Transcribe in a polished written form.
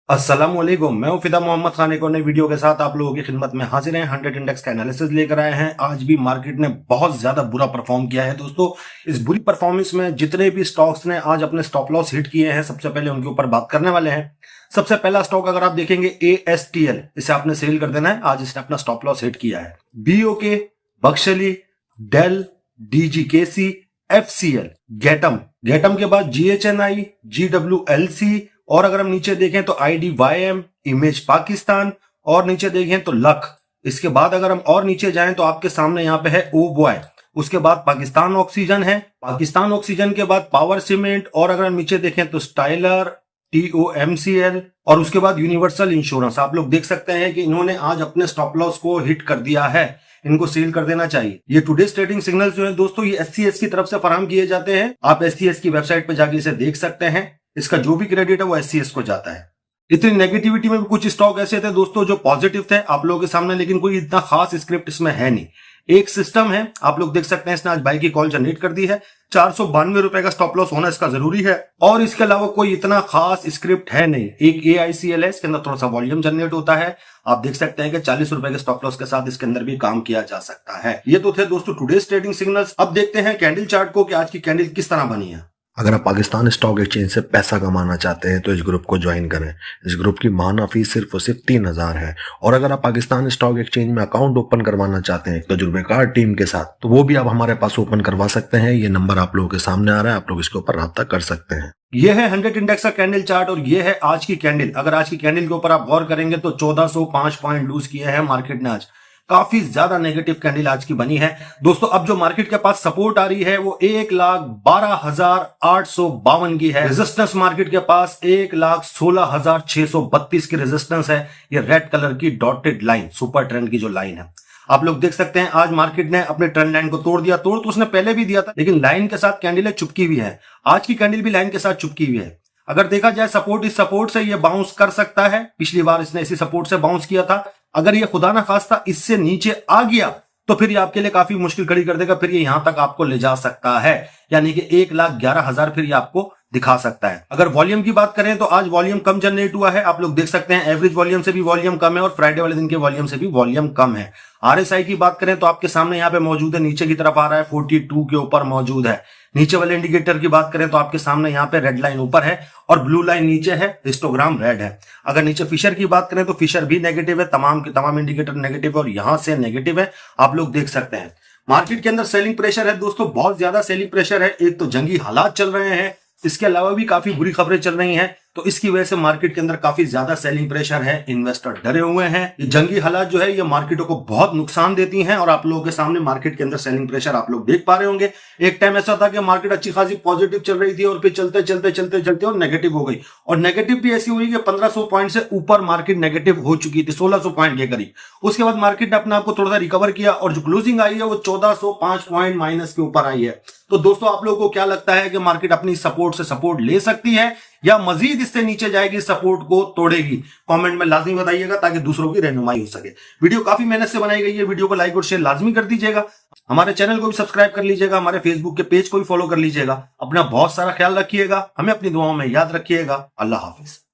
अस्सलामुअलैकुम, मैं हूं फिदा मोहम्मद खान। एक और नई वीडियो के साथ आप लोगों की खिदमत में हाजिर हैं। 100 इंडेक्स का एनालिसिस लेकर आए हैं। आज भी मार्केट ने बहुत ज्यादा बुरा परफॉर्म किया है दोस्तों। इस बुरी परफॉर्मेंस में जितने भी स्टॉक्स ने आज अपने स्टॉप लॉस हिट किए हैं, सबसे पहले उनके ऊपर बात करने वाले हैं। सबसे पहला स्टॉक अगर आप देखेंगे ASTL, इसे आपने सेल कर देना है। आज इसने अपना स्टॉप लॉस हिट किया है। BOK, बक्शली, डेल, DGKC, FCL, गेटम के बाद GHNI, GWLC, और अगर हम नीचे देखें तो IDYM, इमेज पाकिस्तान, और नीचे देखें तो लक। इसके बाद अगर हम और नीचे जाएं तो आपके सामने यहाँ पे है ओ बॉय। उसके बाद पाकिस्तान ऑक्सीजन है। पाकिस्तान ऑक्सीजन के बाद पावर सीमेंट, और अगर हम नीचे देखें तो स्टाइलर, TOMCL, और उसके बाद यूनिवर्सल इंश्योरेंस। आप लोग देख सकते हैं कि इन्होंने आज अपने स्टॉप लॉस को हिट कर दिया है। इनको सेल कर देना चाहिए। ये टुडेस ट्रेडिंग सिग्नल्स जो है दोस्तों, ये SCS की तरफ से फराहम किए जाते हैं। आप SCS की वेबसाइट पे जाके इसे देख सकते हैं। इसका जो भी क्रेडिट है वो SCS को जाता है। इतनी नेगेटिविटी में भी कुछ स्टॉक ऐसे थे दोस्तों जो पॉजिटिव थे आप लोगों के सामने, लेकिन कोई इतना खास स्क्रिप्ट इसमें है नहीं। एक सिस्टम है, आप लोग देख सकते हैं, इसने आज बाई की कॉल जनरेट कर दी है। 492 रुपए का स्टॉप लॉस होना इसका जरूरी है, और इसके अलावा कोई इतना खास स्क्रिप्ट है नहीं। एक AICL है, इसके अंदर थोड़ा सा वॉल्यूम जनरेट होता है। आप देख सकते हैं कि 40 रुपए के स्टॉप लॉस के साथ इसके अंदर भी काम किया जा सकता है। ये तो थे दोस्तों टुडेस ट्रेडिंग सिग्नल्स। अब देखते हैं कैंडल चार्ट को कि आज की कैंडल किस तरह बनी है। अगर आप पाकिस्तान स्टॉक एक्सचेंज से पैसा कमाना चाहते हैं तो इस ग्रुप को ज्वाइन करें। इस ग्रुप की माहाना फीस सिर्फ और सिर्फ 3000 है। और अगर आप पाकिस्तान स्टॉक एक्सचेंज में अकाउंट ओपन करवाना चाहते हैं तजुर्बेकार टीम के साथ, तो वो भी आप हमारे पास ओपन करवा सकते हैं। ये नंबर आप लोगों के सामने आ रहा है, आप लोग इसके ऊपर राब्ता कर सकते हैं। ये है 100 इंडेक्स का कैंडल चार्ट, और ये है आज की कैंडल। अगर आज की कैंडल के ऊपर आप गौर करेंगे तो 1405 पॉइंट लूज किए हैं मार्केट ने आज। काफी ज्यादा नेगेटिव कैंडल आज की बनी है दोस्तों। अब जो मार्केट के पास सपोर्ट आ रही है वो 1,12,852 की है। रेजिस्टेंस मार्केट के पास 1,16,632 की रेजिस्टेंस है। ये रेड कलर की डॉटेड लाइन, सुपर ट्रेंड की जो लाइन है, आप लोग देख सकते हैं। आज मार्केट ने अपने ट्रेंड लाइन को तोड़ दिया। तोड़ तो उसने पहले भी दिया था, लेकिन लाइन के साथ कैंडल चुपकी हुई है। आज की कैंडल भी लाइन के साथ चुपकी हुई है। अगर देखा जाए सपोर्ट, इस सपोर्ट से ये बाउंस कर सकता है। पिछली बार इसने इसी सपोर्ट से बाउंस किया था। अगर ये खुदा ना खास्ता इससे नीचे आ गया तो फिर ये आपके लिए काफी मुश्किल खड़ी कर देगा। फिर ये यहां तक आपको ले जा सकता है, यानी कि 1,11,000 फिर ये आपको दिखा सकता है। अगर वॉल्यूम की बात करें तो आज वॉल्यूम कम जनरेट हुआ है। आप लोग देख सकते हैं एवरेज वॉल्यूम से भी वॉल्यूम कम है, और फ्राइडे वाले दिन के वॉल्यूम से भी वॉल्यूम कम है। RSI की बात करें तो आपके सामने यहाँ पे मौजूद है, नीचे की तरफ आ रहा है, 42 के ऊपर मौजूद है। नीचे वाले इंडिकेटर की बात करें तो आपके सामने यहाँ पे रेड लाइन ऊपर है और ब्लू लाइन नीचे है, हिस्टोग्राम रेड है। अगर नीचे फिशर की बात करें तो फिशर भी नेगेटिव है, तमाम के तमाम इंडिकेटर नेगेटिव है, और यहां से नेगेटिव है, आप लोग देख सकते हैं। मार्केट के अंदर सेलिंग प्रेशर है दोस्तों, बहुत ज्यादा सेलिंग प्रेशर है। एक तो जंगी हालात चल रहे हैं, इसके अलावा भी काफी बुरी खबरें चल रही हैं, तो इसकी वजह से मार्केट के अंदर काफी ज्यादा सेलिंग प्रेशर है। इन्वेस्टर डरे हुए हैं। ये जंगी हालात जो है ये मार्केटों को बहुत नुकसान देती हैं, और आप लोगों के सामने मार्केट के अंदर सेलिंग प्रेशर आप लोग देख पा रहे होंगे। एक टाइम ऐसा था कि मार्केट अच्छी खासी पॉजिटिव चल रही थी, और फिर चलते चलते चलते चलते और नेगेटिव हो गई। और नेगेटिव भी ऐसी हुई कि 1500 पॉइंट से ऊपर मार्केट नेगेटिव हो चुकी थी, 1600 पॉइंट के करीब। उसके बाद मार्केट ने अपने आप को थोड़ा सा रिकवर किया, और जो क्लोजिंग आई है वो 1405 पॉइंट माइनस के ऊपर आई है। तो दोस्तों आप लोगों को क्या लगता है कि मार्केट अपनी सपोर्ट से सपोर्ट ले सकती है, या मजीद इससे नीचे जाएगी, सपोर्ट को तोड़ेगी? कमेंट में लाजमी बताइएगा ताकि दूसरों की रहनुमाई हो सके। वीडियो काफी मेहनत से बनाई गई है। वीडियो को लाइक और शेयर लाजमी कर दीजिएगा। हमारे चैनल को भी सब्सक्राइब कर लीजिएगा। हमारे फेसबुक के पेज को भी फॉलो कर लीजिएगा। अपना बहुत सारा ख्याल रखिएगा। हमें अपनी दुआओं में याद रखिएगा। अल्लाह हाफिज।